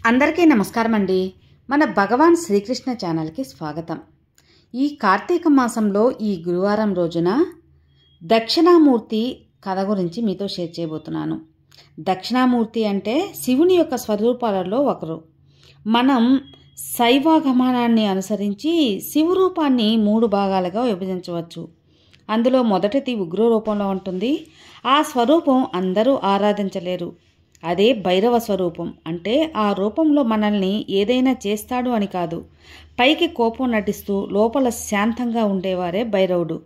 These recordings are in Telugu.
అందరికీ నమస్కారం అండి. మన భగవాన్ శ్రీకృష్ణ ఛానల్కి స్వాగతం. ఈ కార్తీక మాసంలో ఈ గురువారం రోజున దక్షిణామూర్తి కథ గురించి మీతో షేర్ చేయబోతున్నాను. దక్షిణామూర్తి అంటే శివుని యొక్క స్వరూపాలలో ఒకరు. మనం శైవాగమనాన్ని అనుసరించి శివరూపాన్ని 3 భాగాలుగా విభజించవచ్చు. అందులో మొదటిది ఉగ్ర రూపంలో ఉంటుంది. ఆ స్వరూపం అందరూ ఆరాధించలేరు. అదే భైరవ స్వరూపం. అంటే ఆ రూపంలో మనల్ని ఏదైనా చేస్తాడు అని కాదు, పైకి కోపం నటిస్తూ లోపల శాంతంగా ఉండేవారే భైరవుడు.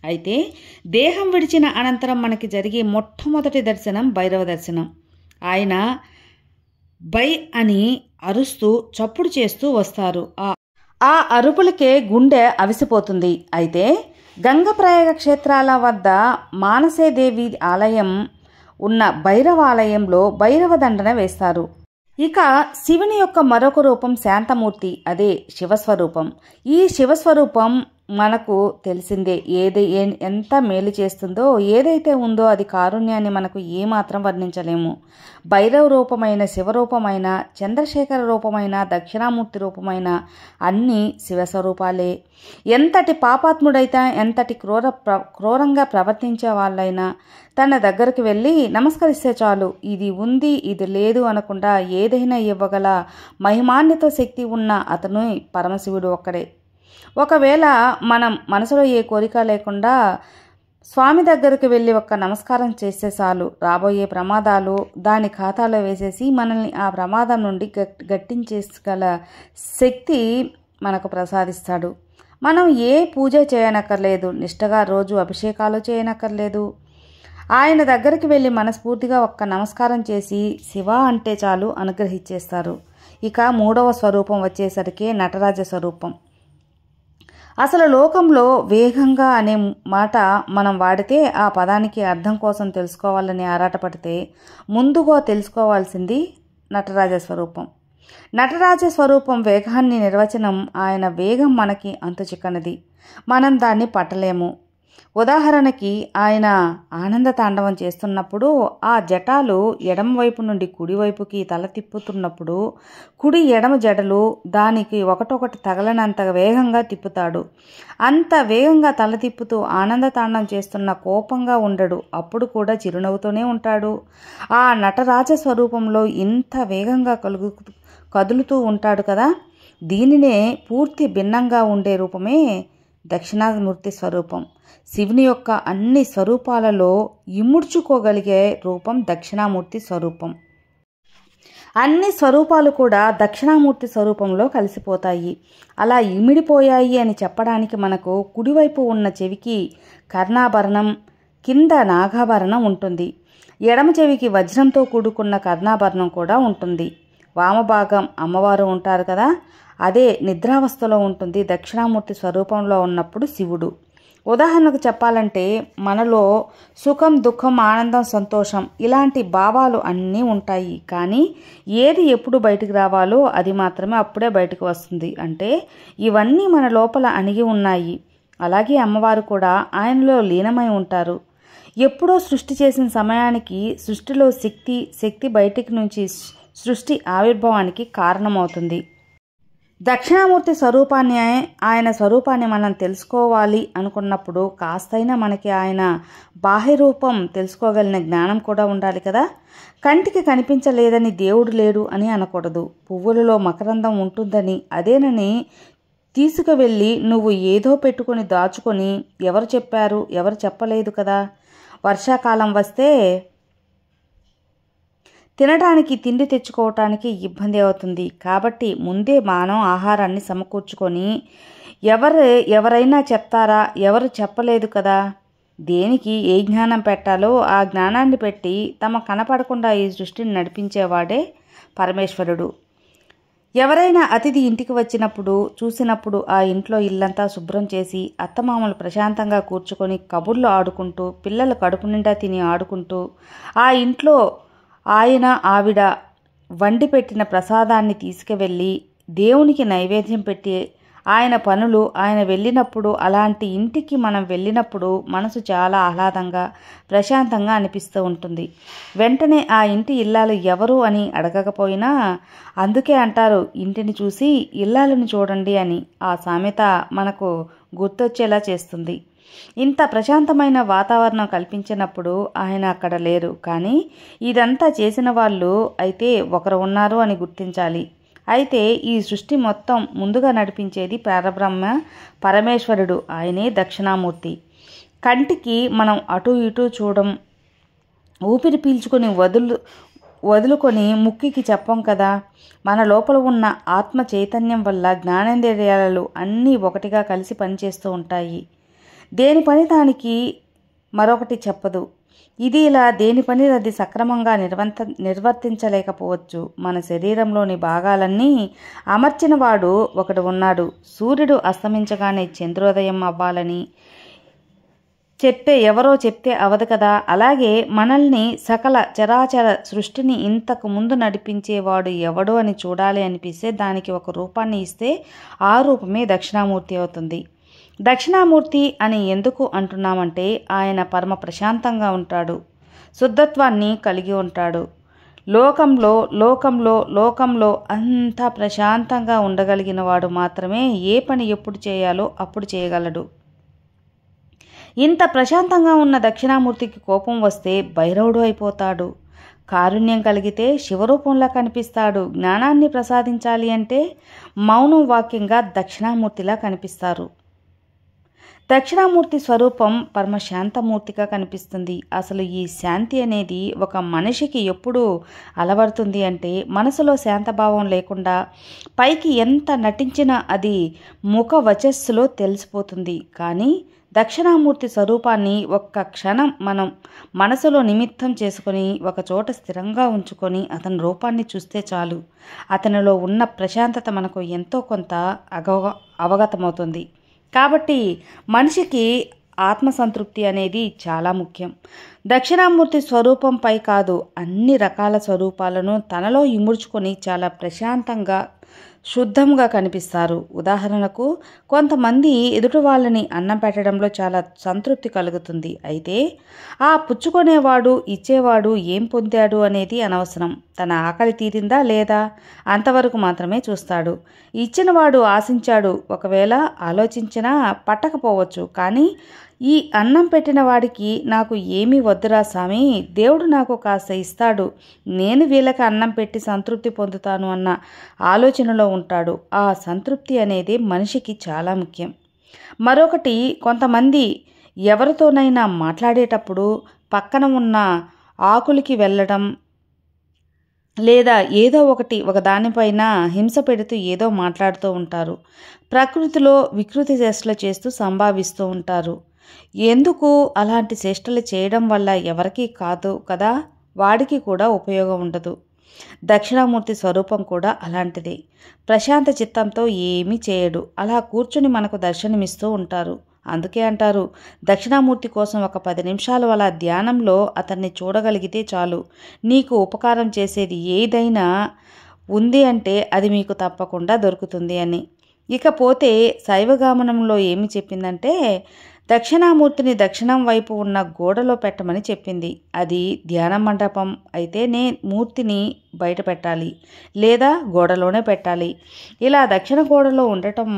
అయితే దేహం విడిచిన అనంతరం మనకి జరిగే మొట్టమొదటి దర్శనం భైరవ దర్శనం. ఆయన బై అని అరుస్తూ చప్పుడు చేస్తూ వస్తారు. ఆ అరుపులకే గుండె అవిసిపోతుంది. అయితే గంగప్రయాగ క్షేత్రాల వద్ద మానసేదేవి ఆలయం ఉన్న భైరవాలయంలో భైరవ దండన వేస్తారు. ఇక శివుని యొక్క మరొక రూపం శాంతమూర్తి, అదే శివస్వరూపం. ఈ శివస్వరూపం మనకు తెలిసిందే. ఎంత మేలు చేస్తుందో, ఏదైతే ఉందో అది కారుణ్యాన్ని మనకు ఏమాత్రం వర్ణించలేము. భైరవ రూపమైన, శివరూపమైన, చంద్రశేఖర రూపమైన, దక్షిణామూర్తి రూపమైన అన్నీ శివస్వరూపాలే. ఎంతటి పాపాత్ముడైతే, ఎంతటి క్రూరంగా ప్రవర్తించే వాళ్ళైనా తన దగ్గరికి వెళ్ళి నమస్కరిస్తే చాలు, ఇది ఉంది ఇది లేదు అనకుండా ఏదైనా ఇవ్వగల మహిమాన్విత శక్తి ఉన్న అతను పరమశివుడు ఒక్కడే. ఒకవేళ మనం మనసులో ఏ కోరిక లేకుండా స్వామి దగ్గరికి వెళ్ళి ఒక్క నమస్కారం చేస్తే చాలు, రాబోయే ప్రమాదాలు దాని ఖాతాలో వేసేసి మనల్ని ఆ ప్రమాదం నుండి గట్టించేగల శక్తి మనకు ప్రసాదిస్తాడు. మనం ఏ పూజ చేయనక్కర్లేదు, నిష్టగా రోజు అభిషేకాలు చేయనక్కర్లేదు. ఆయన దగ్గరికి వెళ్ళి మనస్ఫూర్తిగా ఒక్క నమస్కారం చేసి శివ అంటే చాలు, అనుగ్రహించేస్తారు. ఇక 3వ స్వరూపం వచ్చేసరికి నటరాజ స్వరూపం. అసలు లోకంలో వేగంగా అనే మాట మనం వాడితే ఆ పదానికి అర్థం కోసం తెలుసుకోవాలని ఆరాటపడితే ముందుగా తెలుసుకోవాల్సింది నటరాజ స్వరూపం. నటరాజ స్వరూపం వేగాన్ని నిర్వచనం. ఆయన వేగం మనకి అంతుచిక్కనిది, మనం దాన్ని పట్టలేము. ఉదాహరణకి ఆయన ఆనంద తాండవం చేస్తున్నప్పుడు ఆ జటాలు ఎడమవైపు నుండి కుడివైపుకి తల తిప్పుతున్నప్పుడు కుడి ఎడమ జడలు దానికి ఒకటొకటి తగలనంత వేగంగా తిప్పుతాడు. అంత వేగంగా తల తిప్పుతూ ఆనంద తాండవం చేస్తున్న కోపంగా ఉండడు, అప్పుడు కూడా చిరునవ్వుతూనే ఉంటాడు. ఆ నటరాజ స్వరూపంలో ఇంత వేగంగా కదులుతూ ఉంటాడు కదా. దీనినే పూర్తి భిన్నంగా ఉండే రూపమే దక్షిణామూర్తి స్వరూపం. శివుని యొక్క అన్ని స్వరూపాలలో ఇముడ్చుకోగలిగే రూపం దక్షిణామూర్తి స్వరూపం. అన్ని స్వరూపాలు కూడా దక్షిణామూర్తి స్వరూపంలో కలిసిపోతాయి. అలా ఇమిడిపోయాయి అని చెప్పడానికి మనకు కుడివైపు ఉన్న చెవికి కర్ణాభరణం, కింద నాగాభరణం ఉంటుంది. ఎడమ చెవికి వజ్రంతో కూడుకున్న కర్ణాభరణం కూడా ఉంటుంది. వామభాగం అమ్మవారు ఉంటారు కదా, అదే నిద్రావస్థలో ఉంటుంది. దక్షిణామూర్తి స్వరూపంలో ఉన్నప్పుడు శివుడు. ఉదాహరణకు చెప్పాలంటే మనలో సుఖం, దుఃఖం, ఆనందం, సంతోషం ఇలాంటి భావాలు అన్నీ ఉంటాయి. కానీ ఏది ఎప్పుడు బయటికి రావాలో అది మాత్రమే అప్పుడే బయటకు వస్తుంది. అంటే ఇవన్నీ మన లోపల అణిగి ఉన్నాయి. అలాగే అమ్మవారు కూడా ఆయనలో లీనమై ఉంటారు. ఎప్పుడో సృష్టి చేసిన సమయానికి సృష్టిలో శక్తి బయటికి నుంచి సృష్టి ఆవిర్భావానికి కారణమవుతుంది. దక్షిణామూర్తి స్వరూపాన్ని, ఆయన స్వరూపాన్ని మనం తెలుసుకోవాలి అనుకున్నప్పుడు కాస్తైనా మనకి ఆయన బాహ్య రూపం తెలుసుకోగలిగిన జ్ఞానం కూడా ఉండాలి కదా. కంటికి కనిపించలేదని దేవుడు లేడు అని అనకూడదు. పువ్వులలో మకరందం ఉంటుందని అదేనని తీసుకువెళ్ళి నువ్వు ఏదో పెట్టుకొని దాచుకొని ఎవరు చెప్పారు, ఎవరు చెప్పలేదు కదా. వర్షాకాలం వస్తే తినడానికి తిండి తెచ్చుకోవటానికి ఇబ్బంది అవుతుంది. కాబట్టి ముందే మనం ఆహారాన్ని సమకూర్చుకొని ఎవరైనా చెప్తారా, ఎవరు చెప్పలేదు కదా. దేనికి ఏ జ్ఞానం పెట్టాలో ఆ జ్ఞానాన్ని పెట్టి తమ కనపడకుండా ఈ సృష్టిని నడిపించేవాడే పరమేశ్వరుడు. ఎవరైనా అతిథి ఇంటికి వచ్చినప్పుడు చూసినప్పుడు ఆ ఇంట్లో ఇల్లంతా శుభ్రం చేసి అత్తమామలు ప్రశాంతంగా కూర్చుకొని కబుర్లు ఆడుకుంటూ పిల్లలు కడుపు నిండా తిని ఆడుకుంటూ ఆ ఇంట్లో ఆయన ఆవిడ వండి పెట్టిన ప్రసాదాన్ని తీసుకువెళ్ళి దేవునికి నైవేద్యం పెట్టి ఆయన పనులు ఆయన వెళ్ళినప్పుడు, అలాంటి ఇంటికి మనం వెళ్ళినప్పుడు మనసు చాలా ఆహ్లాదంగా ప్రశాంతంగా అనిపిస్తూ ఉంటుంది. వెంటనే ఆ ఇంటి ఇల్లాలు ఎవరు అని అడగకపోయినా, అందుకే అంటారు ఇంటిని చూసి ఇల్లాలను చూడండి అని. ఆ సామెత మనకు గుర్తొచ్చేలా చేస్తుంది. ఇంత ప్రశాంతమైన వాతావరణం కల్పించినప్పుడు ఆయన అక్కడ లేరు. కానీ ఇదంతా చేసిన వాళ్ళు అయితే ఒకరు ఉన్నారు అని గుర్తించాలి. అయితే ఈ సృష్టి మొత్తం ముందుగా నడిపించేది పరబ్రహ్మ పరమేశ్వరుడు. ఆయనే దక్షిణామూర్తి. కంటికి మనం అటు ఇటు చూడం, ఊపిరి పీల్చుకొని వదులుకొని ముక్కికి చెప్పం కదా. మన లోపల ఉన్న ఆత్మ చైతన్యం వల్ల జ్ఞానేంద్రియాలు అన్నీ ఒకటిగా కలిసి పనిచేస్తూ ఉంటాయి. దేని పని దానికి మరొకటి చెప్పదు. ఇది ఇలా దేని పని అది సక్రమంగా నిర్వర్తించలేకపోవచ్చు. మన శరీరంలోని భాగాలన్నీ అమర్చినవాడు ఒకడు ఉన్నాడు. సూర్యుడు అస్తమించగానే చంద్రోదయం అవ్వాలని ఎవరో చెప్తే అవదు కదా. అలాగే మనల్ని సకల చరాచర సృష్టిని ఇంతకు ముందు నడిపించేవాడు ఎవడు అని చూడాలి అనిపిస్తే దానికి ఒక రూపాన్ని ఇస్తే ఆ రూపమే దక్షిణామూర్తి అవుతుంది. దక్షిణామూర్తి అని ఎందుకు అంటున్నామంటే ఆయన పరమ ప్రశాంతంగా ఉంటాడు, శుద్ధత్వాన్ని కలిగి ఉంటాడు. లోకంలో అంతా ప్రశాంతంగా ఉండగలిగిన వాడు మాత్రమే ఏ పని ఎప్పుడు చేయాలో అప్పుడు చేయగలడు. ఇంత ప్రశాంతంగా ఉన్న దక్షిణామూర్తికి కోపం వస్తే భైరవుడు అయిపోతాడు. కారుణ్యం కలిగితే శివరూపంలా కనిపిస్తాడు. జ్ఞానాన్ని ప్రసాదించాలి అంటే మౌనం వాక్యంగా దక్షిణామూర్తిలా కనిపిస్తారు. దక్షిణామూర్తి స్వరూపం పరమశాంతమూర్తిగా కనిపిస్తుంది. అసలు ఈ శాంతి అనేది ఒక మనిషికి ఎప్పుడు అలవడుతుంది అంటే మనసులో శాంతభావం లేకుండా పైకి ఎంత నటించినా అది ముఖ వచస్సులో తెలిసిపోతుంది. కానీ దక్షిణామూర్తి స్వరూపాన్ని ఒక్క క్షణం మనం మనసులో నిమిత్తం చేసుకొని ఒక చోట స్థిరంగా ఉంచుకొని అతని రూపాన్ని చూస్తే చాలు, అతనిలో ఉన్న ప్రశాంతత మనకు ఎంతో కొంత అవగతమవుతుంది. కాబట్టి మనిషికి ఆత్మసంతృప్తి అనేది చాలా ముఖ్యం. దక్షిణామూర్తి స్వరూపంపై కాదు, అన్ని రకాల స్వరూపాలను తనలో ఇముడ్చుకొని చాలా ప్రశాంతంగా శుద్ధంగా కనిపిస్తారు. ఉదాహరణకు కొంతమంది ఎదుటి వాళ్ళని అన్నం పెట్టడంలో చాలా సంతృప్తి కలుగుతుంది. అయితే ఆ పుచ్చుకునేవాడు ఇచ్చేవాడు ఏం పొందాడు అనేది అనవసరం. తన ఆకలి తీరిందా లేదా అంతవరకు మాత్రమే చూస్తాడు. ఇచ్చినవాడు ఆశించాడు, ఒకవేళ ఆలోచించినా పట్టకపోవచ్చు. కానీ ఈ అన్నం పెట్టిన వాడికి నాకు ఏమీ వద్దురా స్వామి, దేవుడు నాకు కాస్త ఇస్తాడు, నేను వీళ్ళకి అన్నం పెట్టి సంతృప్తి పొందుతాను అన్న ఆలోచనలో ఉంటాడు. ఆ సంతృప్తి అనేది మనిషికి చాలా ముఖ్యం. మరొకటి, కొంతమంది ఎవరితోనైనా మాట్లాడేటప్పుడు పక్కన ఉన్న ఆకులకి వెళ్ళడం లేదా ఏదో ఒక దానిపైన హింస పెడుతూ ఏదో మాట్లాడుతూ ఉంటారు. ప్రకృతిలో వికృతి చేష్టలు చేస్తూ సంభావిస్తూ ఉంటారు. ఎందుకు అలాంటి చేష్టలు చేయడం వల్ల ఎవరికీ కాదు కదా, వాడికి కూడా ఉపయోగం ఉండదు. దక్షిణామూర్తి స్వరూపం కూడా అలాంటిదే. ప్రశాంత చిత్తంతో ఏమీ చేయడు, అలా కూర్చుని మనకు దర్శనమిస్తూ ఉంటారు. అందుకే అంటారు, దక్షిణామూర్తి కోసం ఒక 10 నిమిషాలు అలా ధ్యానంలో అతన్ని చూడగలిగితే చాలు, నీకు ఉపకారం చేసేది ఏదైనా ఉంది అంటే అది మీకు తప్పకుండా దొరుకుతుంది అని. ఇకపోతే శైవగామనంలో ఏమి చెప్పిందంటే దక్షిణామూర్తిని దక్షిణం వైపు ఉన్న గోడలో పెట్టమని చెప్పింది. అది ధ్యాన మండపం అయితేనే మూర్తిని బయట పెట్టాలి లేదా గోడలోనే పెట్టాలి. ఇలా దక్షిణ గోడలో ఉండటం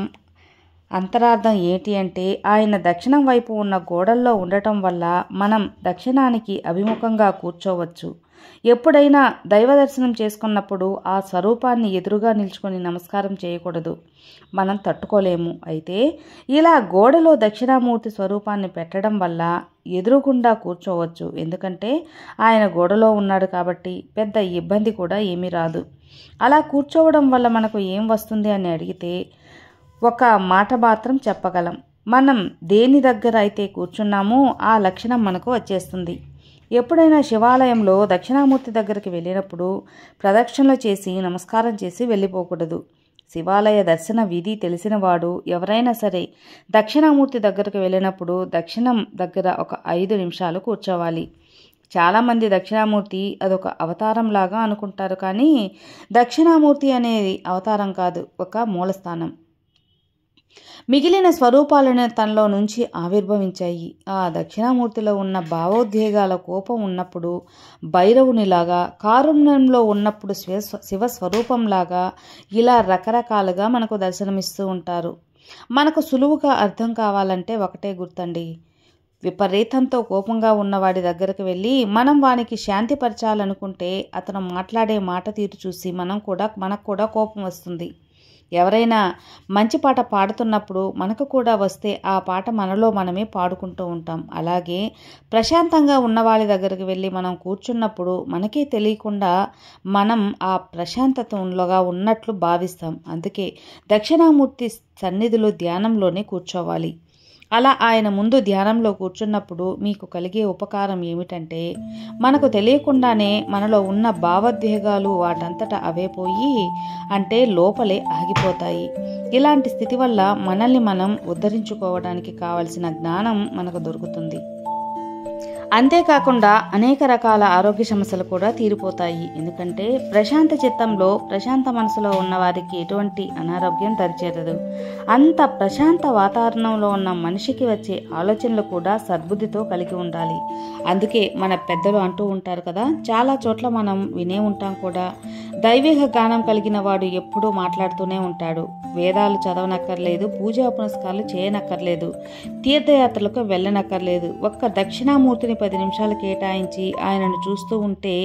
అంతరార్థం ఏంటి అంటే ఆయన దక్షిణం వైపు ఉన్న గోడల్లో ఉండటం వల్ల మనం దక్షిణానికి అభిముఖంగా కూర్చోవచ్చు. ఎప్పుడైనా దైవ దర్శనం చేసుకున్నప్పుడు ఆ స్వరూపాన్ని ఎదురుగా నిల్చుకొని నమస్కారం చేయకూడదు, మనం తట్టుకోలేము. అయితే ఇలా గోడలో దక్షిణామూర్తి స్వరూపాన్ని పెట్టడం వల్ల ఎదురుగుండా కూర్చోవచ్చు. ఎందుకంటే ఆయన గోడలో ఉన్నాడు కాబట్టి పెద్ద ఇబ్బంది కూడా ఏమీ రాదు. అలా కూర్చోవడం వల్ల మనకు ఏం వస్తుంది అని అడిగితే ఒక మాట మాత్రం చెప్పగలం, మనం దేని దగ్గర అయితే కూర్చున్నామో ఆ లక్షణం మనకు వచ్చేస్తుంది. ఎప్పుడైనా శివాలయంలో దక్షిణామూర్తి దగ్గరికి వెళ్ళినప్పుడు ప్రదక్షిణలు చేసి నమస్కారం చేసి వెళ్ళిపోకూడదు. శివాలయ దర్శన విధి తెలిసినవాడు ఎవరైనా సరే దక్షిణామూర్తి దగ్గరకు వెళ్ళినప్పుడు దక్షిణం దగ్గర ఒక 5 నిమిషాలు కూర్చోవాలి. చాలామంది దక్షిణామూర్తి అదొక అవతారం లాగా అనుకుంటారు. కానీ దక్షిణామూర్తి అనేది అవతారం కాదు, ఒక మూలస్థానం. మిగిలిన స్వరూపాలను తనలో నుంచి ఆవిర్భవించాయి. ఆ దక్షిణామూర్తిలో ఉన్న భావోద్వేగాల కోపం ఉన్నప్పుడు భైరవునిలాగా, కారుణ్యంలో ఉన్నప్పుడు శివస్వరూపంలాగా ఇలా రకరకాలుగా మనకు దర్శనమిస్తూ ఉంటారు. మనకు సులువుగా అర్థం కావాలంటే ఒకటే గుర్తండి. విపరీతంతో కోపంగా ఉన్నవాడి దగ్గరకు వెళ్ళి మనం వానికి శాంతిపరచాలనుకుంటే అతను మాట్లాడే మాట తీరు చూసి మనకు కూడా కోపం వస్తుంది. ఎవరైనా మంచి పాట పాడుతున్నప్పుడు మనకు కూడా వస్తే ఆ పాట మనలో మనమే పాడుకుంటూ ఉంటాం. అలాగే ప్రశాంతంగా ఉన్నవాళ్ళ దగ్గరికి వెళ్ళి మనం కూర్చున్నప్పుడు మనకే తెలియకుండా మనం ఆ ప్రశాంతతలోగా ఉన్నట్లు భావిస్తాం. అందుకే దక్షిణామూర్తి సన్నిధిలో ధ్యానంలోనే కూర్చోవాలి. అలా ఆయన ముందు ధ్యానంలో కూర్చున్నప్పుడు మీకు కలిగే ఉపకారం ఏమిటంటే, మనకు తెలియకుండానే మనలో ఉన్న భావోద్వేగాలు వాటంతట అవే పోయి అంటే లోపలే ఆగిపోతాయి. ఇలాంటి స్థితి వల్ల మనల్ని మనం ఉద్ధరించుకోవడానికి కావలసిన జ్ఞానం మనకు దొరుకుతుంది. అంతేకాకుండా అనేక రకాల ఆరోగ్య సమస్యలు కూడా తీరిపోతాయి. ఎందుకంటే ప్రశాంత చిత్తంలో, ప్రశాంత మనసులో ఉన్న వారికి ఎటువంటి అనారోగ్యం దరిచేరదు. అంత ప్రశాంత వాతావరణంలో ఉన్న మనిషికి వచ్చే ఆలోచనలు కూడా సద్బుద్ధితో కలిగి ఉండాలి. అందుకే మన పెద్దలు అంటూ ఉంటారు కదా, చాలా చోట్ల మనం వినే ఉంటాం కూడా, దైవిక జ్ఞానం కలిగిన వాడు ఎప్పుడూ మాట్లాడుతూనే ఉంటాడు. వేదాలు చదవనక్కర్లేదు, పూజా పునస్కారాలు చేయనక్కర్లేదు, తీర్థయాత్రలకు వెళ్ళనక్కర్లేదు. ఒక్క దక్షిణామూర్తిని 10 నిమిషాలు కేటాయించి ఆయనను చూస్తూ ఉంటే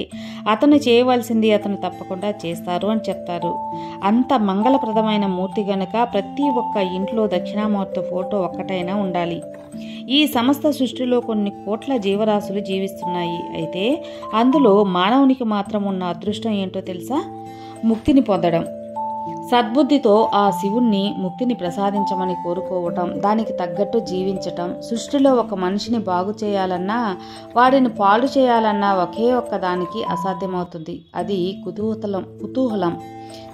అతను చేయవలసింది అతను తప్పకుండా చేస్తారు అని చెప్తారు. అంత మంగళప్రదమైన మూర్తి గనుక ప్రతి ఒక్క ఇంట్లో దక్షిణామూర్తి ఫోటో ఒక్కటైనా ఉండాలి. ఈ సమస్త సృష్టిలో కొన్ని కోట్ల జీవరాశులు జీవిస్తున్నాయి. అయితే అందులో మానవునికి మాత్రం ఉన్న అదృష్టం ఏంటో తెలుసా? ముక్తిని పొందడం. సద్బుద్ధితో ఆ శివుణ్ణి ముక్తిని ప్రసాదించమని కోరుకోవటం, దానికి తగ్గట్టు జీవించటం. సృష్టిలో ఒక మనిషిని బాగు చేయాలన్నా, వాడిని పాడు చేయాలన్నా ఒకే ఒక్క దానికి అసాధ్యమవుతుంది. అది కుతూహలం,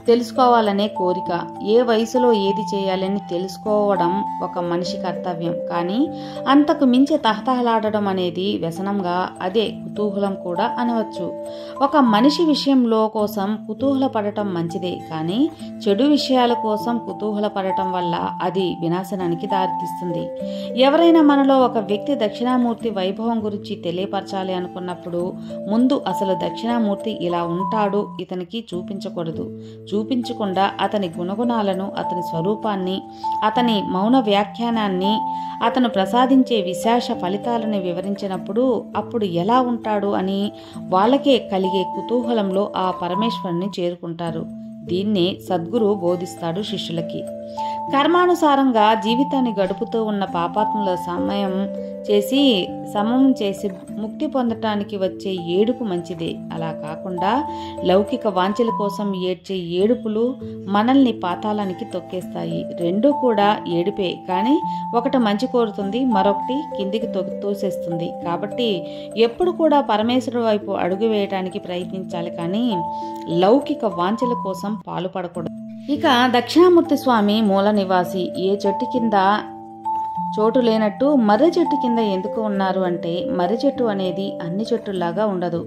తెలుసుకోవాలనే కోరిక. ఏ వయసులో ఏది చేయాలని తెలుసుకోవడం ఒక మనిషి కర్తవ్యం. కానీ అంతకు మించి తహతహలాడడం అనేది వ్యసనంగా, అదే కుతూహలం కూడా అనవచ్చు. ఒక మనిషి విషయంలో కోసం కుతూహలపడటం మంచిదే, కానీ చెడు విషయాల కోసం కుతూహలపడటం వల్ల అది వినాశనానికి దారితీస్తుంది. ఎవరైనా మనలో ఒక వ్యక్తి దక్షిణామూర్తి వైభవం గురించి తెలియపరచాలి అనుకున్నప్పుడు ముందు అసలు దక్షిణామూర్తి ఇలా ఉంటాడు ఇతనికి చూపించకూడదు. చూపించకుండా అతని గుణగుణాలను, అతని స్వరూపాన్ని, అతని మౌన వ్యాఖ్యానాన్ని, అతను ప్రసాదించే విశేష ఫలితాలను వివరించినప్పుడు అప్పుడు ఎలా ఉంటాడు అని వాళ్ళకే కలిగే కుతూహలంలో ఆ పరమేశ్వరుని చేరుకుంటారు. దీన్నే సద్గురు బోధిస్తాడు శిష్యులకి. కర్మానుసారంగా జీవితాన్ని గడుపుతూ ఉన్న పాపాత్ముల సమం చేసి ముక్తి పొందటానికి వచ్చే ఏడుపు మంచిదే. అలా కాకుండా లౌకిక వాంఛల కోసం ఏడ్చే ఏడుపులు మనల్ని పాతాళానికి తొక్కేస్తాయి. రెండూ కూడా ఏడుపే, కానీ ఒకటి మంచి కోరుతుంది, మరొకటి కిందికి తోసేస్తుంది. కాబట్టి ఎప్పుడు కూడా పరమేశ్వరుడు వైపు అడుగు వేయడానికి ప్రయత్నించాలి, కానీ లౌకిక వాంఛల కోసం పాలుపడకూడదు. ఇక దక్షిణామూర్తి స్వామి మూల నివాసి. ఏ చెట్టు కింద చోటు లేనట్టు మర్రి చెట్టు కింద ఎందుకు ఉన్నారు అంటే, మర్రి చెట్టు అనేది అన్ని చెట్టుల్లాగా ఉండదు,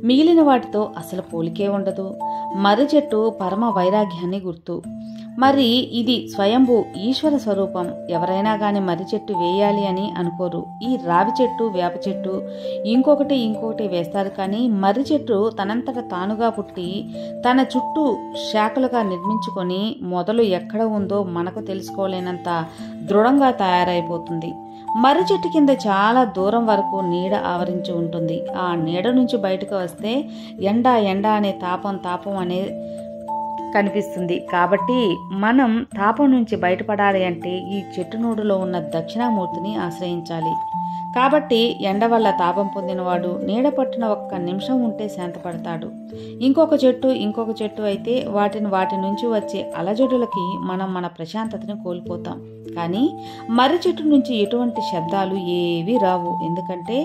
మిగిలిన వాటితో అసలు పోలికే ఉండదు. మర్రి చెట్టు పరమ వైరాగ్యాన్ని గుర్తు. మరి ఇది స్వయంభూ ఈశ్వర స్వరూపం. ఎవరైనా గాని మర్రి చెట్టు వేయాలి అని అనుకోరు. ఈ రావి చెట్టు, వేప చెట్టు ఇంకొకటి వేస్తారు, కానీ మర్రి చెట్టు తనంతట తానుగా పుట్టి తన చుట్టూ శాఖలుగా నిర్మించుకొని మొదలు ఎక్కడ ఉందో మనకు తెలుసుకోలేనంత దృఢంగా తయారైపోతుంది. మర్రి చెట్టు కింద చాలా దూరం వరకు నీడ ఆవరించి ఉంటుంది. ఆ నీడ నుంచి బయటకు వస్తే ఎండ అనే తాపం అనే కనిపిస్తుంది. కాబట్టి మనం తాపం నుంచి బయటపడాలి అంటే ఈ చెట్టు నూడులో ఉన్న దక్షిణామూర్తిని ఆశ్రయించాలి. కాబట్టి ఎండ వల్ల తాపం పొందినవాడు నీడ పట్టిన ఒక్క నిమిషం ఉంటే శాంతపడతాడు. ఇంకొక చెట్టు అయితే వాటి నుంచి వచ్చే అలజడులకి మనం మన ప్రశాంతతని కోల్పోతాం. కానీ మర్రి చెట్టు నుంచి ఎటువంటి శబ్దాలు ఏవీ రావు, ఎందుకంటే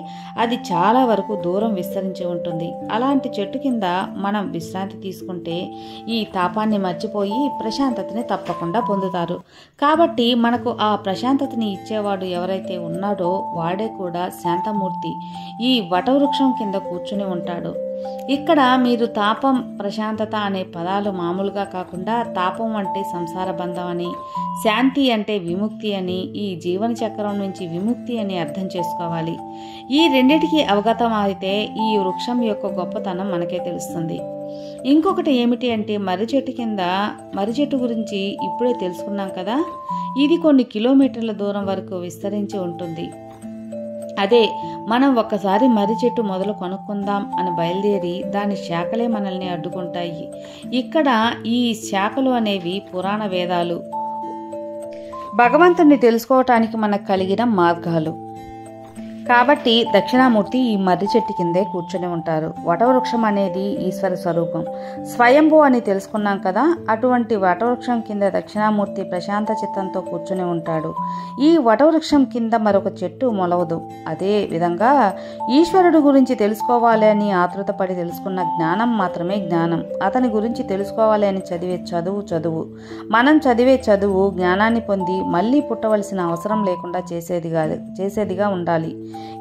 అది చాలా వరకు దూరం విస్తరించి ఉంటుంది. అలాంటి చెట్టు కింద మనం విశ్రాంతి తీసుకుంటే ఈ తాపాన్ని మర్చిపోయి ప్రశాంతతని తప్పకుండా పొందుతారు. కాబట్టి మనకు ఆ ప్రశాంతతని ఇచ్చేవాడు ఎవరైతే ఉన్నాడో వాడే కూడా శాంతమూర్తి ఈ వటవృక్షం కింద కూర్చుని ఉంటాడు. ఇక్కడ మీరు తాపం, ప్రశాంతత అనే పదాలు మామూలుగా కాకుండా తాపం అంటే సంసార బంధం అని, శాంతి అంటే విముక్తి అని, ఈ జీవన చక్రం నుంచి విముక్తి అని అర్థం చేసుకోవాలి. ఈ రెండిటికి అవగతం అయితే ఈ వృక్షం యొక్క గొప్పతనం మనకే తెలుస్తుంది. ఇంకొకటి ఏమిటి అంటే మర్రి చెట్టు గురించి ఇప్పుడే తెలుసుకున్నాం కదా. ఇది కొన్ని కిలోమీటర్ల దూరం వరకు విస్తరించి ఉంటుంది. అదే మనం ఒక్కసారి మర్రి చెట్టు మొదలు కొనుక్కుందాం అని బయలుదేరి దాని శాఖలే మనల్ని అడ్డుకుంటాయి. ఇక్కడ ఈ శాఖలు అనేవి పురాణ వేదాలు, భగవంతుణ్ణి తెలుసుకోవటానికి మనకు కలిగిన మార్గాలు. కాబట్టి దక్షిణామూర్తి ఈ మర్రి చెట్టు కిందే కూర్చొని ఉంటారు. వటవృక్షం అనేది ఈశ్వర స్వరూపం, స్వయంభూ అని తెలుసుకున్నాం కదా. అటువంటి వటవృక్షం కింద దక్షిణామూర్తి ప్రశాంత చిత్తంతో కూర్చొని ఉంటాడు. ఈ వటవృక్షం కింద మరొక చెట్టు మొలవదు. అదే విధంగా ఈశ్వరుడు గురించి తెలుసుకోవాలి అని ఆతృతపడి తెలుసుకున్న జ్ఞానం మాత్రమే జ్ఞానం. అతని గురించి తెలుసుకోవాలి అని చదివే చదువు. మనం చదివే చదువు జ్ఞానాన్ని పొంది మళ్ళీ పుట్టవలసిన అవసరం లేకుండా చేసేదిగా ఉండాలి.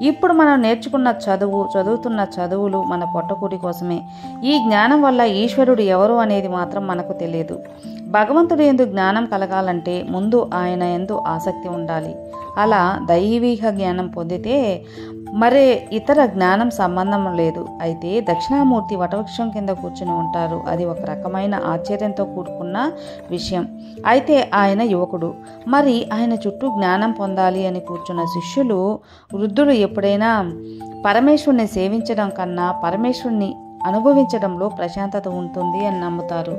ఇప్పుడు మనం నేర్చుకున్న చదువుతున్న చదువులు మన పొట్టకూటి కోసమే. ఈ జ్ఞానం వల్ల ఈశ్వరుడు ఎవరు అనేది మాత్రం మనకు తెలియదు. భగవంతుడు యందు జ్ఞానం కలగాలంటే ముందు ఆయన యందు ఆసక్తి ఉండాలి. అలా దైవీక జ్ఞానం పొందితే మరే ఇతర జ్ఞానం సంబంధం లేదు. అయితే దక్షిణామూర్తి వటవృక్షం కింద కూర్చుని ఉంటారు. అది ఒక రకమైన ఆశ్చర్యంతో కూడుకున్న విషయం. అయితే ఆయన యువకుడు. మరి ఆయన చుట్టూ జ్ఞానం పొందాలి అని కూర్చున్న శిష్యులు, వృద్ధులు ఎప్పుడైనా పరమేశ్వరుని సేవించడం కన్నా పరమేశ్వరుని అనుభవించడంలో ప్రశాంతత ఉంటుంది అని నమ్ముతారు.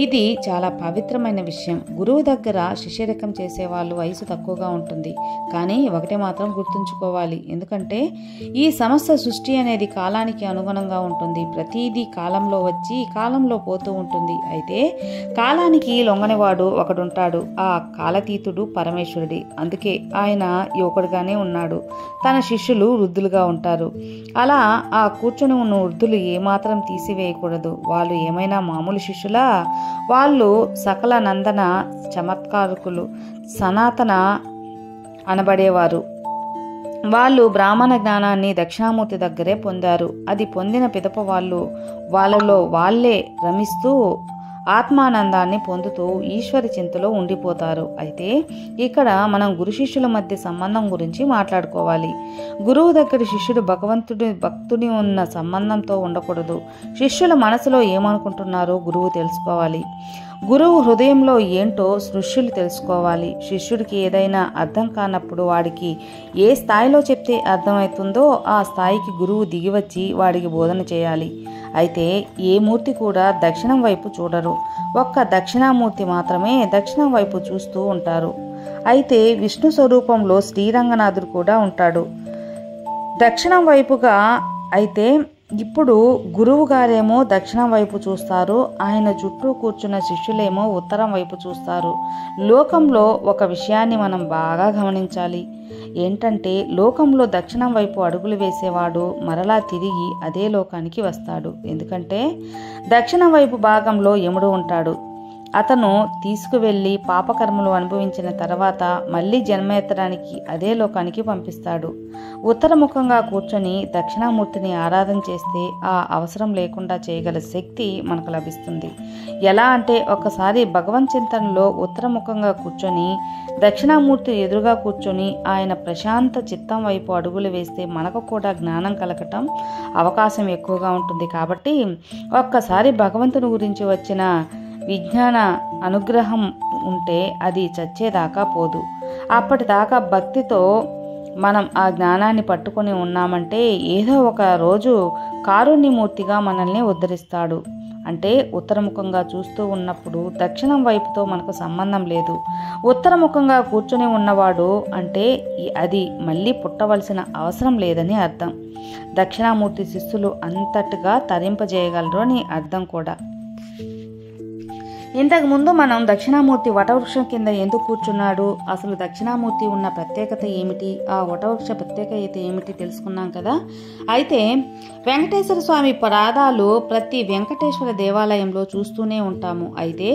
ఇది చాలా పవిత్రమైన విషయం. గురువు దగ్గర శిష్యరికం చేసేవాళ్ళు వయసు తక్కువగా ఉంటుంది. కానీ ఒకటి మాత్రం గుర్తుంచుకోవాలి. ఎందుకంటే ఈ సమస్త సృష్టి అనేది కాలానికి అనుగుణంగా ఉంటుంది. ప్రతిదీ కాలంలో వచ్చి కాలంలో పోతూ ఉంటుంది. అయితే కాలానికి లొంగనివాడు ఒకడుంటాడు. ఆ కాలతీతుడు పరమేశ్వరుడి. అందుకే ఆయన యువకుడిగానే ఉన్నాడు. తన శిష్యులు వృద్ధులుగా ఉంటారు. అలా ఆ కూర్చొని ఉన్న వృద్ధులు ఏమాత్రం తీసివేయకూడదు. వాళ్ళు ఏమైనా మామూలు శిష్యులా? వాళ్ళు సకల నందన చమత్కారకులు, సనాతన అనబడేవారు. వాళ్ళు బ్రాహ్మణ జ్ఞానాన్ని దక్షిణామూర్తి దగ్గరే పొందారు. అది పొందిన పిదప వాళ్ళలో వాళ్ళే రమిస్తూ ఆత్మానందాన్ని పొందుతూ ఈశ్వరి చింతలో ఉండిపోతారు. అయితే ఇక్కడ మనం గురు శిష్యుల మధ్య సంబంధం గురించి మాట్లాడుకోవాలి. గురువు దగ్గర శిష్యుడు భక్తుని ఉన్న సంబంధంతో ఉండకూడదు. శిష్యుల మనసులో ఏమనుకుంటున్నారో గురువు తెలుసుకోవాలి. గురువు హృదయంలో ఏంటో శిష్యులు తెలుసుకోవాలి. శిష్యుడికి ఏదైనా అర్థం కానప్పుడు వాడికి ఏ స్థాయిలో చెప్తే అర్థమవుతుందో ఆ స్థాయికి గురువు దిగివచ్చి వాడికి బోధన చేయాలి. అయితే ఏ మూర్తి కూడా దక్షిణం వైపు చూడరు. ఒక్క దక్షిణామూర్తి మాత్రమే దక్షిణం వైపు చూస్తూ ఉంటారు. అయితే విష్ణు స్వరూపంలో శ్రీరంగనాథుడు కూడా ఉంటాడు దక్షిణం వైపుగా. అయితే ఇప్పుడు గురువు గారేమో దక్షిణం వైపు చూస్తారు. ఆయన చుట్టూ కూర్చున్న శిష్యులేమో ఉత్తరం వైపు చూస్తారు. లోకంలో ఒక విషయాన్ని మనం బాగా గమనించాలి. ఏంటంటే లోకంలో దక్షిణం వైపు అడుగులు వేసేవాడు మరలా తిరిగి అదే లోకానికి వస్తాడు. ఎందుకంటే దక్షిణం వైపు భాగంలో యముడు ఉంటాడు. అతను తీసుకువెళ్ళి పాపకర్మలు అనుభవించిన తర్వాత మళ్ళీ జన్మెత్తడానికి అదే లోకానికి పంపిస్తాడు. ఉత్తరముఖంగా కూర్చొని దక్షిణామూర్తిని ఆరాధన చేస్తే ఆ అవసరం లేకుండా చేయగల శక్తి మనకు లభిస్తుంది. ఎలా అంటే ఒక్కసారి భగవన్ చింతనలో ఉత్తరముఖంగా కూర్చొని దక్షిణామూర్తి ఎదురుగా కూర్చొని ఆయన ప్రశాంత చిత్తం వైపు అడుగులు వేస్తే మనకు కూడా జ్ఞానం కలగటం అవకాశం ఎక్కువగా ఉంటుంది. కాబట్టి ఒక్కసారి భగవంతుని గురించి వచ్చిన విజ్ఞాన అనుగ్రహం ఉంటే అది చచ్చేదాకా పోదు. అప్పటిదాకా భక్తితో మనం ఆ జ్ఞానాన్ని పట్టుకొని ఉన్నామంటే ఏదో ఒక రోజు కారుణ్యమూర్తిగా మనల్ని ఉద్ధరిస్తాడు. అంటే ఉత్తరముఖంగా చూస్తూ ఉన్నప్పుడు దక్షిణం వైపుతో మనకు సంబంధం లేదు. ఉత్తరముఖంగా కూర్చొని ఉన్నవాడు అంటే అది మళ్ళీ పుట్టవలసిన అవసరం లేదని అర్థం. దక్షిణామూర్తి శిష్యులు అంతటిగా తరింపజేయగలరు అని అర్థం కూడా. ఇంతకుముందు మనం దక్షిణామూర్తి వటవృక్షం కింద ఎందుకు కూర్చున్నాడు, అసలు దక్షిణామూర్తి ఉన్న ప్రత్యేకత ఏమిటి, ఆ వటవృక్ష ప్రత్యేకత ఏమిటి తెలుసుకున్నాం కదా. అయితే వెంకటేశ్వర స్వామి పాదాలు ప్రతి వెంకటేశ్వర దేవాలయంలో చూస్తూనే ఉంటాము. అయితే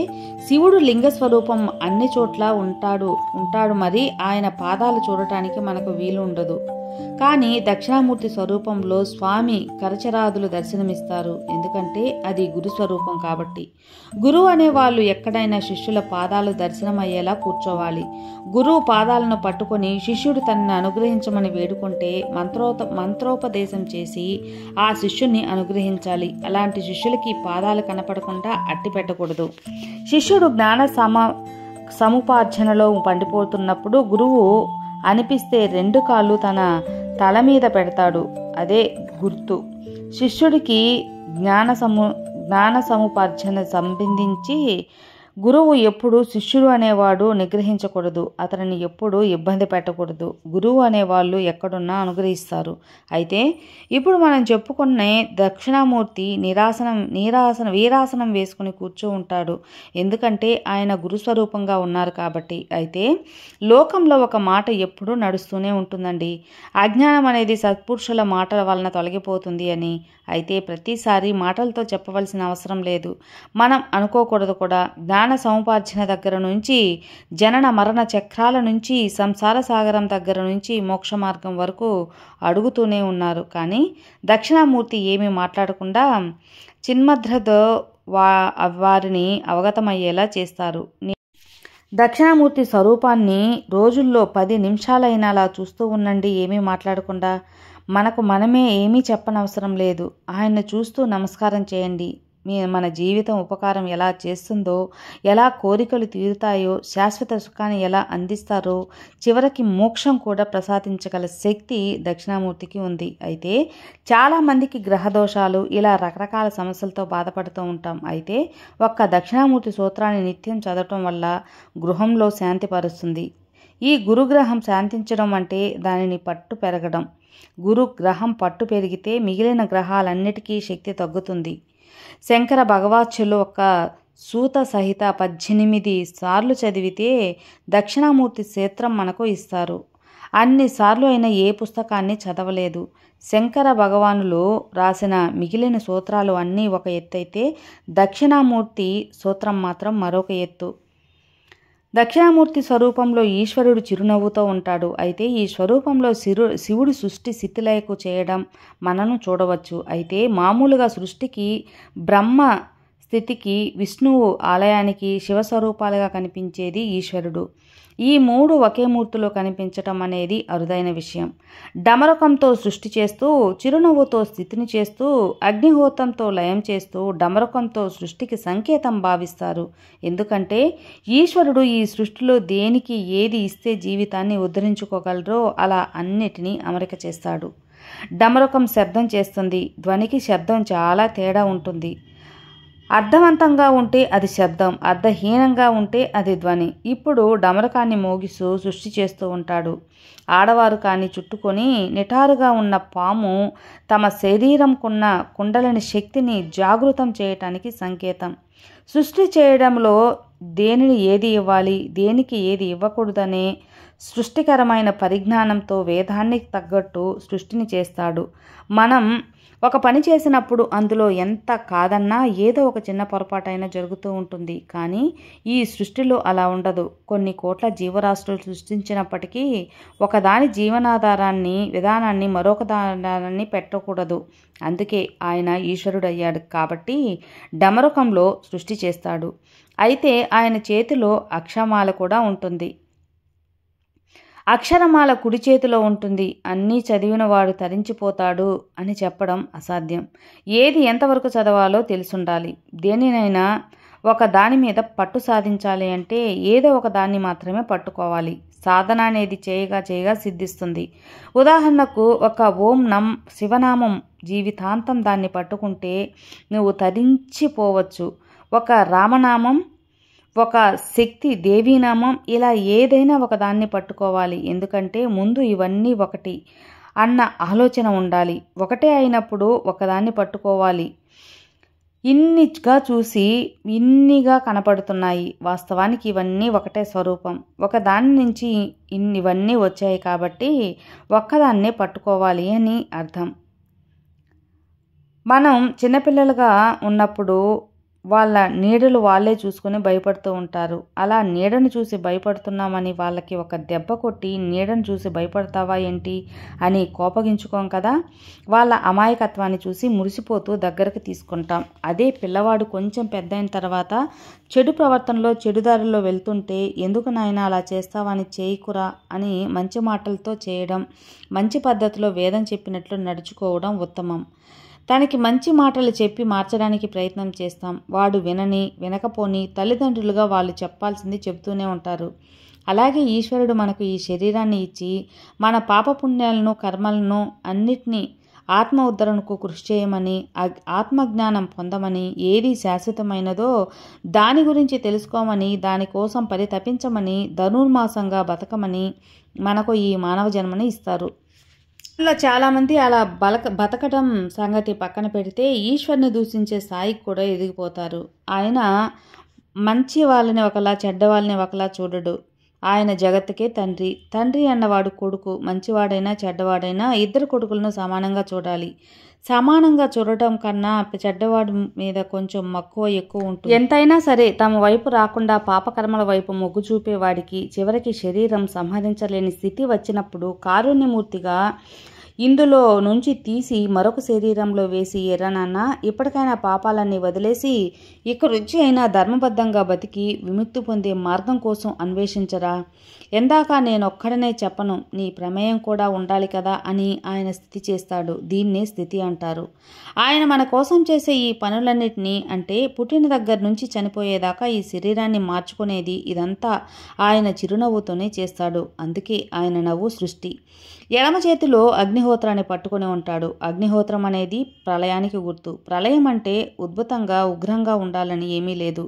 శివుడు లింగ స్వరూపం అన్ని చోట్ల ఉంటాడు. మరి ఆయన పాదాలు చూడటానికి మనకు వీలు ఉండదు. కానీ దక్షిణామూర్తి స్వరూపంలో స్వామి కరచరాదులు దర్శనమిస్తారు. ఎందుకంటే అది గురు స్వరూపం కాబట్టి. గురువు అనే వాళ్ళు ఎక్కడైనా శిష్యుల పాదాలు దర్శనమయ్యేలా కూర్చోవాలి. గురువు పాదాలను పట్టుకొని శిష్యుడు తనని అనుగ్రహించమని వేడుకుంటే మంత్రోపదేశం చేసి ఆ శిష్యుణ్ణి అనుగ్రహించాలి. అలాంటి శిష్యులకి పాదాలు కనపడకుండా అట్టి పెట్టకూడదు. శిష్యుడు జ్ఞాన సముపార్జనలో పండిపోతున్నప్పుడు గురువు అనిపిస్తే 2 కాళ్ళు తన తల మీద పెడతాడు. అదే గుర్తు. శిష్యుడికి జ్ఞాన సముపార్జన సంబంధించి గురువు ఎప్పుడు శిష్యుడు అనేవాడు నిగ్రహించకూడదు. అతనిని ఎప్పుడు ఇబ్బంది పెట్టకూడదు. గురువు అనేవాళ్ళు ఎక్కడున్నా అనుగ్రహిస్తారు. అయితే ఇప్పుడు మనం చెప్పుకునే దక్షిణామూర్తి వీరాసనం వేసుకుని కూర్చో ఉంటాడు. ఎందుకంటే ఆయన గురుస్వరూపంగా ఉన్నారు కాబట్టి. అయితే లోకంలో ఒక మాట ఎప్పుడూ నడుస్తూనే ఉంటుందండి. అజ్ఞానం అనేది సత్పురుషుల మాటల వలన తొలగిపోతుంది అని. అయితే ప్రతిసారి మాటలతో చెప్పవలసిన అవసరం లేదు. మనం అనుకోకూడదు కూడా. జ్ఞాన సముపార్జన దగ్గర నుంచి, జనన మరణ చక్రాల నుంచి, సంసార సాగరం దగ్గర నుంచి మోక్ష మార్గం వరకు అడుగుతూనే ఉన్నారు. కానీ దక్షిణామూర్తి ఏమీ మాట్లాడకుండా చిన్మద్రతో వారిని అవగతమయ్యేలా చేస్తారు. దక్షిణామూర్తి స్వరూపాన్ని రోజుల్లో 10 నిమిషాలైనా అలా చూస్తూ ఉండండి, ఏమీ మాట్లాడకుండా. మనకు మనమే ఏమీ చెప్పనవసరం లేదు. ఆయన్ను చూస్తూ నమస్కారం చేయండి. మన జీవితం ఉపకారం ఎలా చేస్తుందో, ఎలా కోరికలు తీరుతాయో, శాశ్వత సుఖాన్ని ఎలా అందిస్తారో, చివరికి మోక్షం కూడా ప్రసాదించగల శక్తి దక్షిణామూర్తికి ఉంది. అయితే చాలామందికి గ్రహదోషాలు, ఇలా రకరకాల సమస్యలతో బాధపడుతూ ఉంటాం. అయితే ఒక్క దక్షిణామూర్తి సూత్రాన్ని నిత్యం చదవటం వల్ల గృహంలో శాంతి పరుస్తుంది. ఈ గురుగ్రహం శాంతించడం అంటే దానిని పట్టు పెరగడం. గురుగ్రహం పట్టు పెరిగితే మిగిలిన గ్రహాలన్నిటికీ శక్తి తగ్గుతుంది. శంకర భగవత్పాదులు ఒక సూత సహిత 18 సార్లు చదివితే దక్షిణామూర్తి క్షేత్రం మనకు ఇస్తారు. అన్నిసార్లు అయినా ఏ పుస్తకాన్ని చదవలేదు. శంకర భగవానులు రాసిన మిగిలిన సూత్రాలు అన్నీ ఒక ఎత్తైతే దక్షిణామూర్తి సూత్రం మాత్రం మరొక ఎత్తు. దక్షిణామూర్తి స్వరూపంలో ఈశ్వరుడు చిరునవ్వుతో ఉంటాడు. అయితే ఈ స్వరూపంలో శివుడు సృష్టి స్థితిలయకు చేయడం మనను చూడవచ్చు. అయితే మామూలుగా సృష్టికి, బ్రహ్మ స్థితికి, విష్ణువు ఆలయానికి శివస్వరూపాలుగా కనిపించేది ఈశ్వరుడు. ఈ 3 ఒకే మూర్తిలో కనిపించటం అనేది అరుదైన విషయం. డమరకంతో సృష్టి చేస్తూ, చిరునవ్వుతో స్థితిని చేస్తూ, అగ్నిహోత్రంతో లయం చేస్తూ, డమరకంతో సృష్టికి సంకేతం భావిస్తారు. ఎందుకంటే ఈశ్వరుడు ఈ సృష్టిలో దేనికి ఏది ఇస్తే జీవితాన్ని ఉద్ధరించుకోగలరో అలా అన్నిటినీ అమరిక చేస్తాడు. డమరకం శబ్దం చేస్తుంది. ధ్వనికి శబ్దం చాలా తేడా ఉంటుంది. అర్థవంతంగా ఉంటే అది శబ్దం, అర్థహీనంగా ఉంటే అది ధ్వని. ఇప్పుడు డమరకాన్ని మోగిస్తూ సృష్టి చేస్తూ ఉంటాడు. ఆడవారు కానీ చుట్టుకొని నిటారుగా ఉన్న పాము తమ శరీరంకున్న కుండలిని శక్తిని జాగృతం చేయటానికి సంకేతం. సృష్టి చేయడంలో దేనిని ఏది ఇవ్వాలి, దేనికి ఏది ఇవ్వకూడదనే సృష్టికరమైన పరిజ్ఞానంతో వేదానికి తగ్గట్టు సృష్టిని చేస్తాడు. మనం ఒక పని చేసినప్పుడు అందులో ఎంత కాదన్నా ఏదో ఒక చిన్న పొరపాటైనా జరుగుతూ ఉంటుంది. కానీ ఈ సృష్టిలో అలా ఉండదు. కొన్ని కోట్ల జీవరాశులు సృష్టించినప్పటికీ ఒకదాని విధానాన్ని మరొక దానాన్ని పెట్టకూడదు. అందుకే ఆయన ఈశ్వరుడు అయ్యాడు. కాబట్టి డమరుకంలో సృష్టి చేస్తాడు. అయితే ఆయన చేతిలో అక్షమాల కూడా ఉంటుంది. అక్షరమాల కుడి చేతిలో ఉంటుంది. అన్నీ చదివినవాడు తరించిపోతాడు అని చెప్పడం అసాధ్యం. ఏది ఎంతవరకు చదవాలో తెలుసుండాలి. దేనినైనా ఒక దాని మీద పట్టు సాధించాలి అంటే ఏదో ఒక దాన్ని మాత్రమే పట్టుకోవాలి. సాధన అనేది చేయగా సిద్ధిస్తుంది. ఉదాహరణకు ఒక ఓం శివనామం జీవితాంతం దాన్ని పట్టుకుంటే నువ్వు తరించిపోవచ్చు. ఒక రామనామం, ఒక శక్తి దేవీనామం, ఇలా ఏదైనా ఒక దాన్ని పట్టుకోవాలి. ఎందుకంటే ముందు ఇవన్నీ ఒకటి అన్న ఆలోచన ఉండాలి. ఒకటే అయినప్పుడు ఒకదాన్ని పట్టుకోవాలి. ఇన్నిగా చూసి ఇన్నిగా కనపడుతున్నాయి. వాస్తవానికి ఇవన్నీ ఒకటే స్వరూపం. ఒకదాని నుంచి ఇవన్నీ వచ్చాయి కాబట్టి ఒక్కదాన్నే పట్టుకోవాలి అని అర్థం. మనం చిన్నపిల్లలుగా ఉన్నప్పుడు వాళ్ళ నీడలు వాళ్ళే చూసుకుని భయపడుతూ ఉంటారు. అలా నీడను చూసి భయపడుతున్నామని వాళ్ళకి ఒక దెబ్బ కొట్టి నీడను చూసి భయపడతావా ఏంటి అని కోపగించుకోం కదా. వాళ్ళ అమాయకత్వాన్ని చూసి మురిసిపోతూ దగ్గరకు తీసుకుంటాం. అదే పిల్లవాడు కొంచెం పెద్దయిన తర్వాత చెడు ప్రవర్తనలో చెడుదారిలో వెళ్తుంటే ఎందుకు నాయనా అలా చేస్తావని చేయకురా అని మంచి మాటలతో చేయడం, మంచి పద్ధతిలో వేదం చెప్పినట్లు నడుచుకోవడం ఉత్తమం. తనకి మంచి మాటలు చెప్పి మార్చడానికి ప్రయత్నం చేస్తాం. వాడు వినకపోని తల్లిదండ్రులుగా వాళ్ళు చెప్పాల్సింది చెబుతూనే ఉంటారు. అలాగే ఈశ్వరుడు మనకు ఈ శరీరాన్ని ఇచ్చి మన పాపపుణ్యాలను కర్మలను అన్నిటినీ ఆత్మ ఉద్ధరణకు కృషి చేయమని, ఆత్మజ్ఞానం పొందమని, ఏది శాశ్వతమైనదో దాని గురించి తెలుసుకోమని, దానికోసం పరితపించమని, ధనుర్మాసంగా బతకమని మనకు ఈ మానవ జన్మని ఇస్తారు. ఇలా చాలామంది అలా బతకడం సంగతి పక్కన పెడితే ఈశ్వర్ని దూషించే స్థాయికి కూడా ఎదిగిపోతారు. ఆయన మంచి వాళ్ళని ఒకలా చెడ్డ వాళ్ళని ఒకలా చూడడు. ఆయన జగత్తుకే తండ్రి. తండ్రి అన్నవాడు కొడుకు, మంచివాడైనా చెడ్డవాడైనా ఇద్దరు కొడుకులను సమానంగా చూడాలి. సమానంగా చూడటం కన్నా చెడ్డవాడి మీద కొంచెం మక్కువ ఎక్కువ ఉంటుంది. ఎంతైనా సరే తమ వైపు రాకుండా పాపకర్మల వైపు మొగ్గు చూపేవాడికి చివరికి శరీరం సంహరించలేని స్థితి వచ్చినప్పుడు కారుణ్యమూర్తిగా ఇందులో నుంచి తీసి మరొక శరీరంలో వేసి, ఎర్రనాన్న ఇప్పటికైనా పాపాలన్నీ వదిలేసి ఇక రుచి అయినా ధర్మబద్ధంగా బతికి విముక్తి పొందే మార్గం కోసం అన్వేషించరా. ఎందాక నేనొక్కడనే చెప్పను, నీ ప్రమేయం కూడా ఉండాలి కదా అని ఆయన స్థితి చేస్తాడు. దీన్నే స్థితి అంటారు. ఆయన మన కోసం చేసే ఈ పనులన్నిటినీ, అంటే పుట్టిన దగ్గర నుంచి చనిపోయేదాకా ఈ శరీరాన్ని మార్చుకునేది ఇదంతా ఆయన చిరునవ్వుతోనే చేస్తాడు. అందుకే ఆయన నవ్వు సృష్టి. ఎడమ చేతిలో అగ్నిహోత్రాన్ని పట్టుకుని ఉంటాడు. అగ్నిహోత్రం అనేది ప్రళయానికి గుర్తు. ప్రళయం అంటే ఉద్భుతంగా ఉగ్రంగా ఉండాలని ఏమీ లేదు.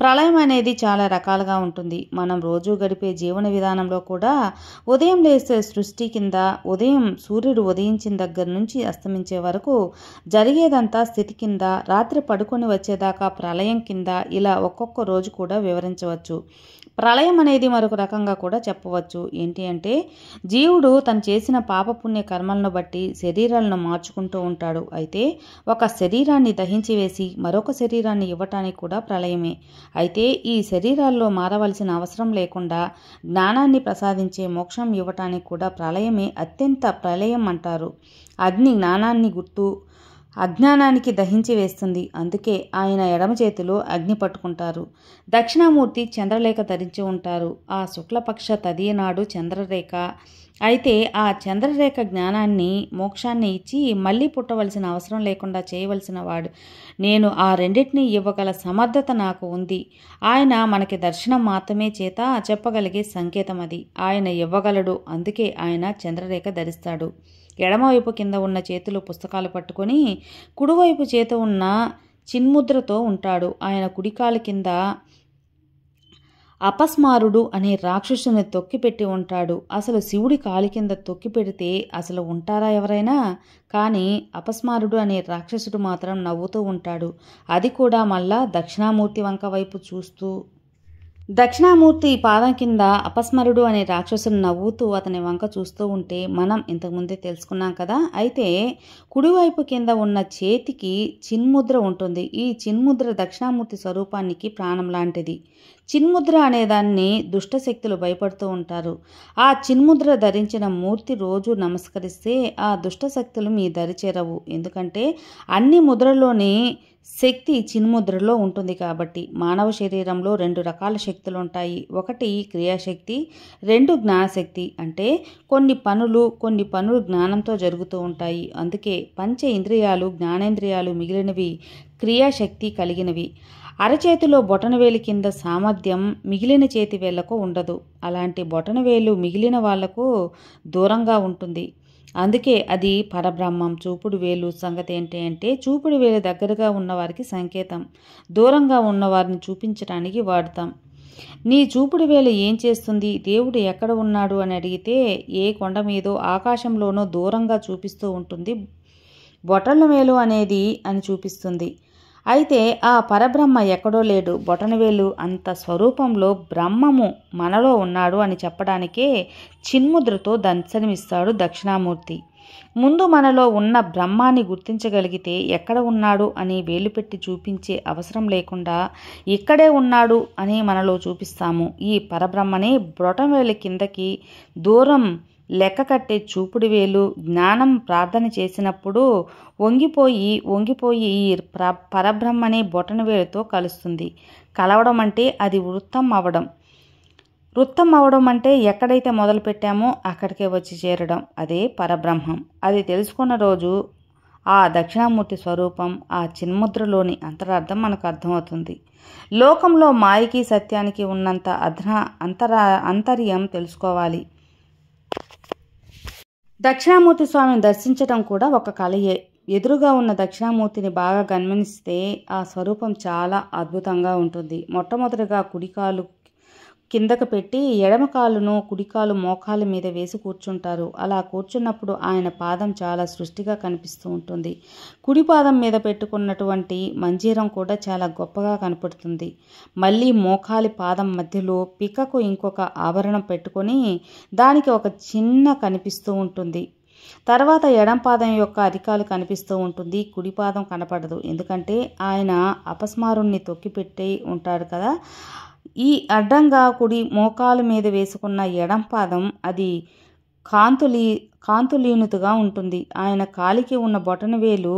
ప్రళయం అనేది చాలా రకాలుగా ఉంటుంది. మనం రోజు గడిపే జీవన విధానంలో కూడా ఉదయం లేసే సృష్టి కింద, ఉదయం సూర్యుడు ఉదయించిన దగ్గర నుంచి అస్తమించే వరకు జరిగేదంతా స్థితి కింద, రాత్రి పడుకొని వచ్చేదాకా ప్రళయం కింద, ఇలా ఒక్కొక్క రోజు కూడా వివరించవచ్చు. ప్రళయం అనేది మరొక రకంగా కూడా చెప్పవచ్చు. ఏంటి అంటే జీవుడు తను చేసిన పాపపుణ్య కర్మలను బట్టి శరీరాలను మార్చుకుంటూ ఉంటాడు. అయితే ఒక శరీరాన్ని దహించి వేసి మరొక శరీరాన్ని ఇవ్వటానికి కూడా ప్రళయమే. అయితే ఈ శరీరాల్లో మారవలసిన అవసరం లేకుండా జ్ఞానాన్ని ప్రసాదించే మోక్షం ఇవ్వటానికి కూడా ప్రళయమే అత్యంత ప్రళయం అంటారు. అగ్ని జ్ఞానాన్ని గుర్తు, అజ్ఞానానికి దహించి వేస్తుంది. అందుకే ఆయన ఎడమ చేతిలో అగ్ని పట్టుకుంటారు. దక్షిణామూర్తి చంద్రలేఖ ధరించి ఉంటారు. ఆ శుక్లపక్ష తదియ నాడు చంద్రరేఖ. అయితే ఆ చంద్రరేఖ జ్ఞానాన్ని, మోక్షాన్ని ఇచ్చి మళ్ళీ పుట్టవలసిన అవసరం లేకుండా చేయవలసిన వాడు. నేను ఆ రెండింటినీ ఇవ్వగల సమర్థత నాకు ఉంది. ఆయన మనకి దర్శనం మాత్రమే చేత చెప్పగలిగే సంకేతం అది. ఆయన ఇవ్వగలడు. అందుకే ఆయన చంద్రరేఖ ధరిస్తాడు. ఎడమవైపు కింద ఉన్న చేతులు పుస్తకాలు పట్టుకొని కుడివైపు చేత ఉన్న చిన్ముద్రతో ఉంటాడు. ఆయన కుడికాలు కింద అపస్మారుడు అనే రాక్షసుని తొక్కిపెట్టి ఉంటాడు. అసలు శివుడి కాలి కింద తొక్కి పెడితే అసలు ఉంటారా ఎవరైనా? కానీ అపస్మారుడు అనే రాక్షసుడు మాత్రం నవ్వుతూ ఉంటాడు. అది కూడా మళ్ళా దక్షిణామూర్తి వంక వైపు చూస్తూ. దక్షిణామూర్తి పాదం కింద అపస్మరుడు అనే రాక్షసుని నవ్వుతూ అతని వంక చూస్తూ ఉంటే మనం ఇంతకుముందే తెలుసుకున్నాం కదా. అయితే కుడివైపు కింద ఉన్న చేతికి చిన్ముద్ర ఉంటుంది. ఈ చిన్ముద్ర దక్షిణామూర్తి స్వరూపానికి ప్రాణం లాంటిది. చిన్ముద్ర అనేదాన్ని దుష్టశక్తులు భయపడుతూ ఉంటారు. ఆ చిన్ముద్ర ధరించిన మూర్తి రోజు నమస్కరిస్తే ఆ దుష్టశక్తులు మీ దరి చేరవు. ఎందుకంటే అన్ని ముద్రలోని శక్తి చిన్ముద్రలో ఉంటుంది కాబట్టి. మానవ శరీరంలో 2 రకాల శక్తులు ఉంటాయి. ఒకటి క్రియాశక్తి, 2 జ్ఞానశక్తి. అంటే కొన్ని పనులు జ్ఞానంతో జరుగుతూ ఉంటాయి. అందుకే పంచ ఇంద్రియాలు, జ్ఞానేంద్రియాలు మిగిలినవి క్రియాశక్తి కలిగినవి. అరచేతిలో బొటనవేలు కింద సామర్థ్యం మిగిలిన చేతి వేళ్లకు ఉండదు. అలాంటి బొటనవేలు మిగిలిన వాళ్లకు దూరంగా ఉంటుంది. అందుకే అది పరబ్రహ్మం. చూపుడు వేలు సంగతి ఏంటి అంటే చూపుడు వేలు దగ్గరగా ఉన్నవారికి సంకేతం, దూరంగా ఉన్నవారిని చూపించడానికి వాడతాం. నీ చూపుడు వేలు ఏం చేస్తుంది, దేవుడు ఎక్కడ ఉన్నాడు అని అడిగితే ఏ కొండ మీదో ఆకాశంలోనో దూరంగా చూపిస్తూ ఉంటుంది. బొటన వేలు అనేది అని చూపిస్తుంది. అయితే ఆ పరబ్రహ్మ ఎక్కడో లేడు. బొటనవేలు అంత స్వరూపంలో బ్రహ్మము మనలో ఉన్నాడు అని చెప్పడానికే చిన్ముద్రతో దర్శనమిస్తాడు దక్షిణామూర్తి. ముందు మనలో ఉన్న బ్రహ్మాన్ని గుర్తించగలిగితే ఎక్కడ ఉన్నాడు అని వేలు పెట్టి చూపించే అవసరం లేకుండా ఇక్కడే ఉన్నాడు అని మనలో చూపిస్తాము. ఈ పరబ్రహ్మనే బ్రొటనవేలు కిందకి దూరం లెక్క కట్టే చూపుడు వేలు. జ్ఞానం ప్రార్థన చేసినప్పుడు వంగిపోయి ఈ పరబ్రహ్మనే బొటనవేలుతో కలుస్తుంది. కలవడం అంటే అది వృత్తం అవడం అంటే ఎక్కడైతే మొదలు పెట్టామో అక్కడికే వచ్చి చేరడం. అదే పరబ్రహ్మం. అది తెలుసుకున్న రోజు ఆ దక్షిణామూర్తి స్వరూపం, ఆ చిన్ముద్రలోని అంతరార్థం మనకు అర్థమవుతుంది. లోకంలో మాయకి సత్యానికి ఉన్నంత అంతర్యం తెలుసుకోవాలి. దక్షిణామూర్తి స్వామిని దర్శించడం కూడా ఒక కళయే. ఎదురుగా ఉన్న దక్షిణామూర్తిని బాగా గమనిస్తే ఆ స్వరూపం చాలా అద్భుతంగా ఉంటుంది. మొట్టమొదటిగా కుడికాలు కిందకు పెట్టి ఎడమ కాలును కుడికాలు మోకాల మీద వేసి కూర్చుంటారు. అలా కూర్చున్నప్పుడు ఆయన పాదం చాలా సృష్టిగా కనిపిస్తూ ఉంటుంది. కుడి పాదం మీద పెట్టుకున్నటువంటి మంజీరం కూడా చాలా గొప్పగా కనపడుతుంది. మళ్ళీ మోకాలి పాదం మధ్యలో పికకు ఇంకొక ఆభరణం పెట్టుకొని దానికి ఒక చిన్న కనిపిస్తూ ఉంటుంది. తర్వాత ఎడం పాదం యొక్క అరికాలు కనిపిస్తూ ఉంటుంది. కుడి పాదం కనపడదు. ఎందుకంటే ఆయన అపస్మారుణ్ణి తొక్కిపెట్టి ఉంటాడు కదా. ఈ అడ్డంగా కుడి మోకాలు మీద వేసుకున్న ఎడం పాదం అది కాంతులీనుతుగా ఉంటుంది. ఆయన కాలికి ఉన్న బొటనవేలు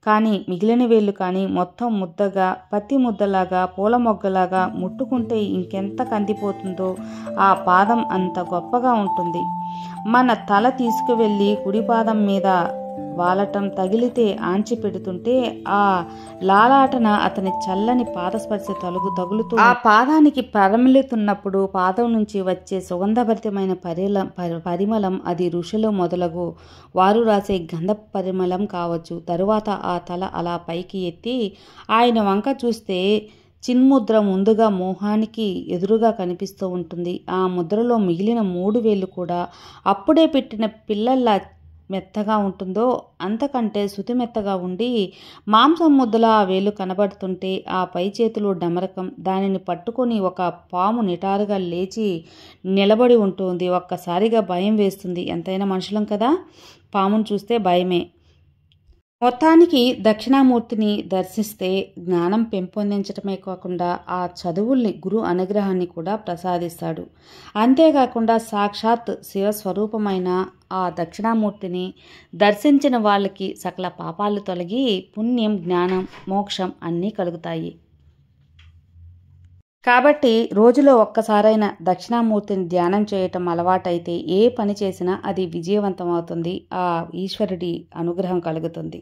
కానీ మిగిలిన వేళ్ళు కానీ మొత్తం ముద్దగా, పత్తి ముద్దలాగా, పూల మొగ్గలాగా, ముట్టుకుంటే ఇంకెంత కందిపోతుందో ఆ పాదం అంత గొప్పగా ఉంటుంది. మన తల తీసుకువెళ్ళి కుడి పాదం మీద వాలటం తగిలితే ఆంచి పెడుతుంటే ఆ లాలాటన అతని చల్లని పాదస్పర్శ తగులుతూ ఆ పాదానికి పరిమళితున్నప్పుడు పాదం నుంచి వచ్చే సుగంధభరితమైన పరిమళం అది ఋషులు మొదలగు వారు రాసే గంధ పరిమళం కావచ్చు. తరువాత ఆ తల అలా పైకి ఎత్తి ఆయన వంక చూస్తే చిన్ముద్ర ముందుగా మోహానికి ఎదురుగా కనిపిస్తూ ఉంటుంది. ఆ ముద్రలో మిగిలిన 3 వేళ్ళు కూడా అప్పుడే పెట్టిన పిల్లల్లా మెత్తగా ఉంటుందో అంతకంటే శుతి మెత్తగా ఉండి మాంసం ముద్దలా ఆ వేలు కనబడుతుంటే ఆ పై చేతులు డమరకం. దానిని పట్టుకొని ఒక పాము నిటారుగా లేచి నిలబడి ఉంటుంది. ఒక్కసారిగా భయం వేస్తుంది. ఎంతైనా మనుషులం కదా, పామును చూస్తే భయమే. మొత్తానికి దక్షిణామూర్తిని దర్శిస్తే జ్ఞానం పెంపొందించడమే కాకుండా ఆ చదువుల్ని గురు అనుగ్రహాన్ని కూడా ప్రసాదిస్తాడు. అంతేకాకుండా సాక్షాత్ శివస్వరూపమైన ఆ దక్షిణామూర్తిని దర్శించిన వాళ్ళకి సకల పాపాలు తొలగి పుణ్యం, జ్ఞానం, మోక్షం అన్నీ కలుగుతాయి. కాబట్టి రోజులో ఒక్కసారైనా దక్షిణామూర్తిని ధ్యానం చేయటం అలవాటైతే ఏ పని చేసినా అది విజయవంతం అవుతుంది. ఆ ఈశ్వరుడి అనుగ్రహం కలుగుతుంది.